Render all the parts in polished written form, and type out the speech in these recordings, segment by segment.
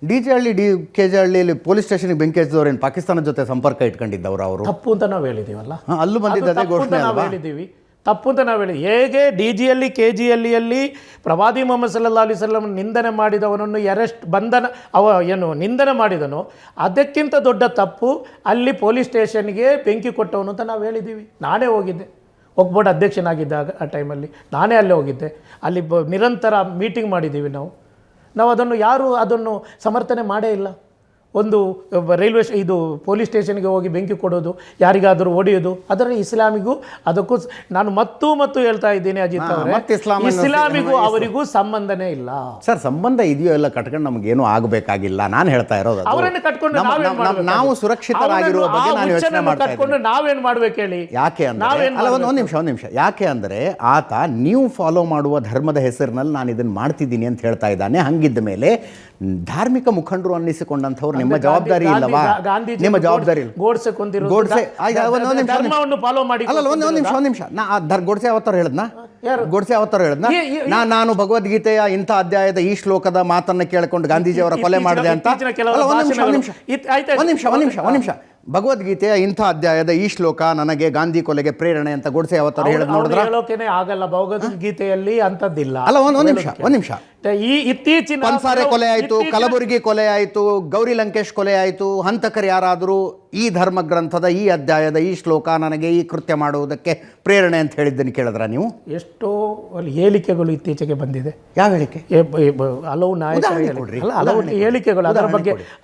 D K J ಹಳ್ಳಿಯಲ್ಲಿ police ಸ್ಟೇಷನ್ಗೆ ಬೆಂಕಿ ಹಚ್ಚಿದವ್ರು ಏನು ಪಾಕಿಸ್ತಾನದ ಜೊತೆ ಸಂಪರ್ಕ ಇಟ್ಕೊಂಡಿದ್ದವರು ಅವರು ತಪ್ಪು ಅಂತ ನಾವು ಹೇಳಿದ್ದೀವಲ್ಲ. ಅಲ್ಲೂ ಬಂದಿದ್ದ ಘೋಷಣೆ ನಾವು ಹೇಳಿದ್ದೀವಿ, ತಪ್ಪು ಅಂತ ನಾವು ಹೇಳಿ. ಹೇಗೆ DGಯಲ್ಲಿ KGLಯಲ್ಲಿ ಪ್ರವಾದಿ ಮೊಹಮ್ಮದ್ ಸಲ್ಲಲ್ಲಾಹು ಅಲೈಹಿ ವಸಲ್ಲಂ ನಿಂದನೆ ಮಾಡಿದವನನ್ನು ನಿಂದನೆ ಮಾಡಿದನೋ ಅದಕ್ಕಿಂತ ದೊಡ್ಡ ತಪ್ಪು ಅಲ್ಲಿ ಪೊಲೀಸ್ ಸ್ಟೇಷನ್ಗೆ ಬೆಂಕಿ ಕೊಟ್ಟವನು ಅಂತ ನಾವು ಹೇಳಿದ್ದೀವಿ. ನಾನೇ ಹೋಗಿದ್ದೆ, ಬೋರ್ಡ್ ಅಧ್ಯಕ್ಷನಾಗಿದ್ದಾಗ ಆ ಟೈಮಲ್ಲಿ ನಾನೇ ಅಲ್ಲೇ ಹೋಗಿದ್ದೆ. ಅಲ್ಲಿ ನಿರಂತರ ಮೀಟಿಂಗ್ ಮಾಡಿದ್ದೀವಿ ನಾವು ಯಾರು ಅದನ್ನು ಸಮರ್ಥನೆ ಮಾಡೇ ಇಲ್ಲ. ಒಂದು ಇದು ಪೊಲೀಸ್ ಸ್ಟೇಷನ್ಗೆ ಹೋಗಿ ಬೆಂಕಿ ಕೊಡೋದು, ಯಾರಿಗಾದರೂ ಹೊಡೆಯೋದು, ಅದರ ಇಸ್ಲಾಮಿಗೂ ಅದಕ್ಕೂ ನಾನು ಮತ್ತು ಹೇಳ್ತಾ ಇದ್ದೀನಿ ಅಜಿತ್ ಅವರೇ, ಇಸ್ಲಾಮಿಗೂ ಅವರಿಗೂ ಸಂಬಂಧನೇ ಇಲ್ಲ ಸರ್. ಸಂಬಂಧ ಇದೆಯೋ ಎಲ್ಲ ಕಟ್ಕೊಂಡು ನಮಗೇನು ಆಗಬೇಕಾಗಿಲ್ಲ. ನಾನು ಹೇಳ್ತಾ ಇರೋದು ಅವರನ್ನು ಕಟ್ಕೊಂಡು ನಾವು ಸುರಕ್ಷಿತರಾಗಿರುವ ಬಗ್ಗೆ ನಾನು ಯೋಚನೆ ಮಾಡ್ತಾ ಇದ್ದೀನಿ. ನಾವೇನು ಮಾಡ್ಬೇಕು ಹೇಳಿ? ಯಾಕೆ ಅಂದ್ರೆ ಒಂದು ನಿಮಿಷ ಯಾಕೆ ಅಂದರೆ ಆತ ನೀವು ಫಾಲೋ ಮಾಡುವ ಧರ್ಮದ ಹೆಸರಿನಲ್ಲಿ ನಾನು ಇದನ್ನು ಮಾಡ್ತಿದ್ದೀನಿ ಅಂತ ಹೇಳ್ತಾ ಇದ್ದಾನೆ. ಹಂಗಿದ್ದ ಮೇಲೆ ಧಾರ್ಮಿಕ ಮುಖಂಡರು ಅನ್ನಿಸಿಕೊಂಡಂಥವ್ರು ನಿಮ್ಮ ಜವಾಬ್ದಾರಿ ಇಲ್ಲವಾ? ನಿಮ್ಮ ಜವಾಬ್ದಾರಿ ಇಲ್ಲ. ಗೋಡ್ಸೆ ಫಾಲೋ ಮಾಡಿ ಒಂದು ನಿಮಿಷ ಗೋಡ್ಸೆ ಅವತ್ತಾರ ಹೇಳಿದ್ನ ನಾನು ಭಗವದ್ಗೀತೆಯ ಇಂಥ ಅಧ್ಯಾಯದ ಈ ಶ್ಲೋಕದ ಮಾತನ್ನ ಕೇಳಿಕೊಂಡು ಗಾಂಧೀಜಿಯವರ ಕೊಲೆ ಮಾಡಿದೆ ಅಂತ. ಒಂದು ನಿಮಿಷ ಭಗವದ್ಗೀತೆಯ ಇಂಥ ಅಧ್ಯಾಯದ ಈ ಶ್ಲೋಕ ನನಗೆ ಗಾಂಧಿ ಕೊಲೆಗೆ ಪ್ರೇರಣೆ ಅಂತ ಗೋಡ್ಸೆ ಅವತ್ತಾರ ಹೇಳಿದ್ ನೋಡಿದ್ರೆ ಆಗಲ್ಲ. ಭಗವದ್ಗೀತೆಯಲ್ಲಿ ಅಂತದ್ದಿಲ್ಲ. ಅಲ್ಲ ಒಂದು ನಿಮಿಷ ಈ ಇತ್ತೀಚಿನ ಪನ್ಸಾರೆ ಕೊಲೆ ಆಯಿತು, ಕಲಬುರಗಿ ಕೊಲೆ ಆಯಿತು, ಗೌರಿ ಲಂಕೇಶ್ ಕೊಲೆ ಆಯಿತು. ಹಂತಕರು ಯಾರಾದರೂ ಈ ಧರ್ಮ ಗ್ರಂಥದ ಈ ಅಧ್ಯಾಯದ ಈ ಶ್ಲೋಕ ನನಗೆ ಈ ಕೃತ್ಯ ಮಾಡುವುದಕ್ಕೆ ಪ್ರೇರಣೆ ಅಂತ ಹೇಳಿದ್ದನ್ನು ಕೇಳಿದ್ರ ನೀವು? ಎಷ್ಟೋ ಹೇಳಿಕೆಗಳು ಇತ್ತೀಚೆಗೆ ಬಂದಿದೆ. ಯಾವ ಹೇಳಿಕೆ? ಹಲವು ಹಲವು ಹೇಳಿಕೆಗಳು.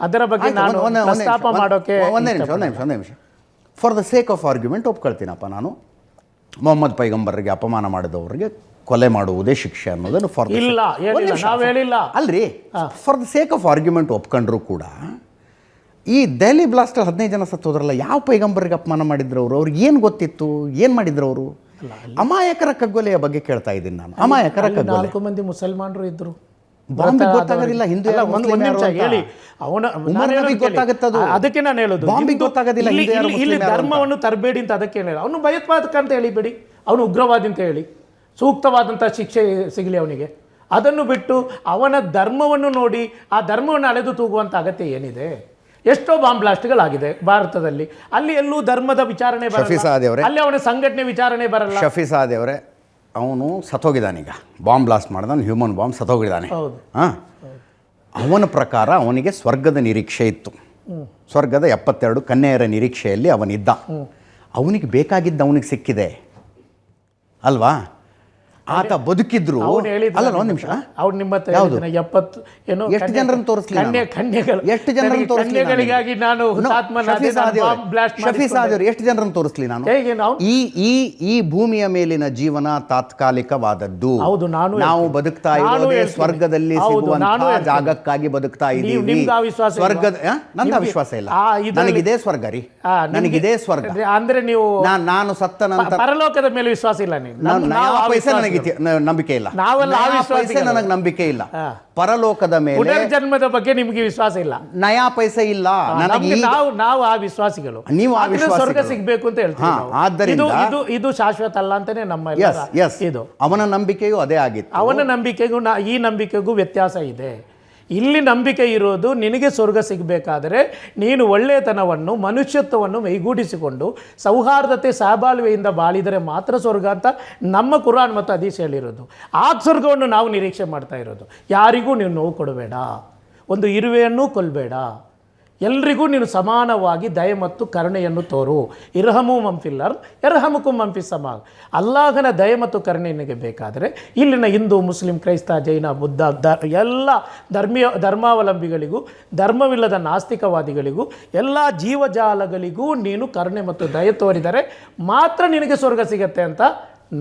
ಅದರ ಬಗ್ಗೆ ನಾನು ಪ್ರಸ್ತಾಪ ಮಾಡೋಕೆ ಒಂದು ನಿಮಿಷ for the sake of argument ಒಪ್ಕೊಳ್ತೀನಪ್ಪ. ನಾನು ಮೊಹಮ್ಮದ್ ಪೈಗಂಬರ್ಗೆ ಅಪಮಾನ ಮಾಡಿದವರಿಗೆ ಕೊಲೆ ಮಾಡುವುದೇ ಶಿಕ್ಷೆ ಅನ್ನೋದನ್ನು ಅಲ್ರಿ for the sake of argument ಒಪ್ಕೊಂಡ್ರು ಕೂಡ ಈ ದೆಹಲಿ ಬ್ಲಾಸ್ಟಲ್ಲಿ 15 ಜನ ಸತ್ತೋದ್ರಲ್ಲ, ಯಾವ ಪೈಗಂಬರ್ಗೆ ಅಪಮಾನ ಮಾಡಿದ್ರು ಅವರು? ಅವ್ರಿಗೆ ಏನು ಗೊತ್ತಿತ್ತು? ಏನು ಮಾಡಿದ್ರು ಅವರು? ಅಮಾಯಕರ ಕಗ್ಗೊಲೆಯ ಬಗ್ಗೆ ಕೇಳ್ತಾ ಇದ್ದೀನಿ ನಾನು. ಅಮಾಯಕರ ಕಗ್ಗೊಲೆ 4 ಮಂದಿ ಮುಸಲ್ಮಾನರು ಇದ್ರು. ಬಾಂಬಿಗೆ ಗೊತ್ತಾಗೋದಿಲ್ಲ ಹಿಂದೂ ಹೇಳಿ ಗೊತ್ತಾಗುತ್ತದೆ. ಅದಕ್ಕೆ ನಾನು ಹೇಳೋದು ಬಾಂಬಿಗೆ ಗೊತ್ತಾಗೋದಿಲ್ಲ ಇಲ್ಲಿ ಧರ್ಮವನ್ನು ತರಬೇಡಿ ಅಂತ. ಅದಕ್ಕೆ ಹೇಳಿ ಅವನು ಭಯೋತ್ಪಾದಕ ಅಂತ ಹೇಳಿಬೇಡಿ, ಅವನು ಉಗ್ರವಾದಿ ಅಂತ ಹೇಳಿ ಸೂಕ್ತವಾದಂಥ ಶಿಕ್ಷೆ ಸಿಗಲಿ ಅವನಿಗೆ. ಅದನ್ನು ಬಿಟ್ಟು ಅವನ ಧರ್ಮವನ್ನು ನೋಡಿ ಆ ಧರ್ಮವನ್ನು ಅಳೆದು ತೂಗುವಂಥ ಅಗತ್ಯ ಏನಿದೆ? ಎಷ್ಟೋ ಬಾಂಬ್ ಬ್ಲಾಸ್ಟ್ಗಳಾಗಿದೆ ಭಾರತದಲ್ಲಿ. ಅಲ್ಲಿ ಎಲ್ಲೂ ಧರ್ಮದ ವಿಚಾರಣೆ ಬರಲ್ಲ, ಅಲ್ಲಿ ಅವನ ಸಂಘಟನೆ ವಿಚಾರಣೆ ಬರಲ್ಲ. ಶಫಿ ಸಾದೇವ್ರೆ ಅವನು ಸತ್ತೋಗಿದ್ದಾನೀಗ. ಬಾಂಬ್ ಬ್ಲಾಸ್ಟ್ ಮಾಡಿದ ಹ್ಯೂಮನ್ ಬಾಂಬ್ ಸತ್ತೋಗಿದ್ದಾನೆ. ಅವನ ಪ್ರಕಾರ ಅವನಿಗೆ ಸ್ವರ್ಗದ ನಿರೀಕ್ಷೆ ಇತ್ತು. ಸ್ವರ್ಗದ 72 ಕನ್ಯೆಯರ ನಿರೀಕ್ಷೆಯಲ್ಲಿ ಅವನಿದ್ದ. ಅವನಿಗೆ ಬೇಕಾಗಿದ್ದ ಅವನಿಗೆ ಸಿಕ್ಕಿದೆ ಅಲ್ವಾ? ಆತ ಬದುಕಿದ್ರು. ಅಲ್ಲ ಒಂದು ನಿಮಿಷ, ಅವ್ರು ನಿಮ್ಮ 70 ಎಷ್ಟು ಜನರನ್ನು ತೋರಿಸ್ಲಿ? ಎಷ್ಟು ಜನರನ್ನು ತೋರಿಸ್ಲಿ ನಾನು? ಶಫಿ ಸಾದೇವ್ರು ಎಷ್ಟು ಜನರನ್ನು ತೋರಿಸ್ಲಿ ನಾನು? ಈ ಭೂಮಿಯ ಮೇಲಿನ ಜೀವನ ತಾತ್ಕಾಲಿಕವಾದದ್ದು. ನಾವು ಬದುಕ್ತಾ ಇರೋದೇ ಸ್ವರ್ಗದಲ್ಲಿ ಸಿಗುವಂತಹ ಜಾಗಕ್ಕಾಗಿ ಬದುಕ್ತಾ ಇದ್ದೀವಿ. ಸ್ವರ್ಗದ ನಂದು ವಿಶ್ವಾಸ ಇಲ್ಲ. ನನಗಿದೆ ಸ್ವರ್ಗ ರೀ, ನನಗಿದೆ ಸ್ವರ್ಗ. ಅಂದ್ರೆ ನೀವು ನಾನು ಸತ್ತ ನಂತರ ಪರಲೋಕದ ಮೇಲೆ ವಿಶ್ವಾಸ ಇಲ್ಲ. ನಂಬಿಕೆ ಇಲ್ಲ. ನನಗೆ ನಂಬಿಕೆ ಇಲ್ಲ. ಪರಲೋಕದ ಮೇಲೆ ಜನ್ಮದ ಬಗ್ಗೆ ನಿಮಗೆ ವಿಶ್ವಾಸ ಇಲ್ಲ. ನಯಾ ಪೈಸೆ ಇಲ್ಲ ನನಗೆ. ನಾವು ಆ ವಿಶ್ವಾಸಿಗಳು. ನೀವು ಸ್ವರ್ಗ ಸಿಗಬೇಕು ಅಂತ ಹೇಳ್ತೀವಿ. ಆದ್ದರಿಂದ ಇದು ಶಾಶ್ವತ ಅಲ್ಲ ಅಂತಾನೆ ನಮ್ಮ ಇದು. ಅವನ ನಂಬಿಕೆಯೂ ಅದೇ ಆಗಿತ್ತು. ಅವನ ನಂಬಿಕೆಗೂ ಈ ನಂಬಿಕೆಗೂ ವ್ಯತ್ಯಾಸ ಇದೆ. ಇಲ್ಲಿ ನಂಬಿಕೆ ಇರೋದು ನಿನಗೆ ಸ್ವರ್ಗ ಸಿಗಬೇಕಾದರೆ ನೀನು ಒಳ್ಳೆಯತನವನ್ನು ಮನುಷ್ಯತ್ವವನ್ನು ಮೈಗೂಡಿಸಿಕೊಂಡು ಸೌಹಾರ್ದತೆ ಸಹಬಾಳ್ವೆಯಿಂದ ಬಾಳಿದರೆ ಮಾತ್ರ ಸ್ವರ್ಗ ಅಂತ ನಮ್ಮ ಕುರಾನ್ ಮತ್ತು ಹದೀಸ್ ಹೇಳಿರೋದು. ಆ ಸ್ವರ್ಗವನ್ನು ನಾವು ನಿರೀಕ್ಷೆ ಮಾಡ್ತಾ ಇರೋದು. ಯಾರಿಗೂ ನೀವು ನೋವು ಕೊಡಬೇಡ, ಒಂದು ಇರುವೆಯನ್ನು ಕೊಲ್ಲಬೇಡ, ಎಲ್ರಿಗೂ ನೀನು ಸಮಾನವಾಗಿ ದಯೆ ಮತ್ತು ಕರುಣೆಯನ್ನು ತೋರು. ಇರ್ಹಮು ಮಂಫಿಲ್ಲರ್ ಎರಹಮುಕು ಮಂಫಿಸ್ ಸಮ. ಅಲ್ಲಾಹನ ದಯೆ ಮತ್ತು ಕರುಣೆ ನಿನಗೆ ಬೇಕಾದರೆ ಇಲ್ಲಿನ ಹಿಂದೂ, ಮುಸ್ಲಿಂ, ಕ್ರೈಸ್ತ, ಜೈನ, ಬುದ್ಧ ಎಲ್ಲ ಧರ್ಮಾವಲಂಬಿಗಳಿಗೂ, ಧರ್ಮವಿಲ್ಲದ ನಾಸ್ತಿಕವಾದಿಗಳಿಗೂ, ಎಲ್ಲ ಜೀವಜಾಲಗಳಿಗೂ ನೀನು ಕರುಣೆ ಮತ್ತು ದಯೆ ತೋರಿದರೆ ಮಾತ್ರ ನಿನಗೆ ಸ್ವರ್ಗ ಸಿಗತ್ತೆ ಅಂತ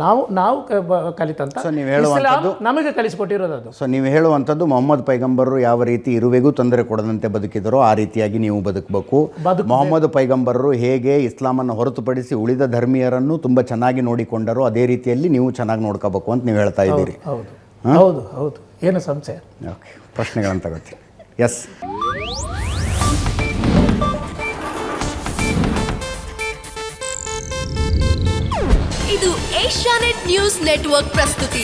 ನಾವು ಕಲಿತಂತ ನಮಗೆ ಕಲಿಸಿಕೊಟ್ಟಿರೋದು ಅದು. ಸೊ ನೀವು ಹೇಳುವಂಥದ್ದು ಮೊಹಮ್ಮದ್ ಪೈಗಂಬರರು ಯಾವ ರೀತಿ ಇರುವೆಗೂ ತೊಂದರೆ ಕೊಡದಂತೆ ಬದುಕಿದರೋ ಆ ರೀತಿಯಾಗಿ ನೀವು ಬದುಕಬೇಕು. ಮೊಹಮ್ಮದ್ ಪೈಗಂಬರರು ಹೇಗೆ ಇಸ್ಲಾಮನ್ನು ಹೊರತುಪಡಿಸಿ ಉಳಿದ ಧರ್ಮೀಯರನ್ನು ತುಂಬ ಚೆನ್ನಾಗಿ ನೋಡಿಕೊಂಡರೋ ಅದೇ ರೀತಿಯಲ್ಲಿ ನೀವು ಚೆನ್ನಾಗಿ ನೋಡ್ಕೋಬೇಕು ಅಂತ ನೀವು ಹೇಳ್ತಾ ಇದ್ದೀರಿ. ಹೌದು, ಏನು ಸಂಶಯ? ಓಕೆ, ಪ್ರಶ್ನೆಗಳನ್ನು ತಗೋತೀನಿ. ಎಸ್, ಇದು ಏಷ್ಯಾನೆಟ್ ನ್ಯೂಸ್ ನೆಟ್ವರ್ಕ್ ಪ್ರಸ್ತುತಿ.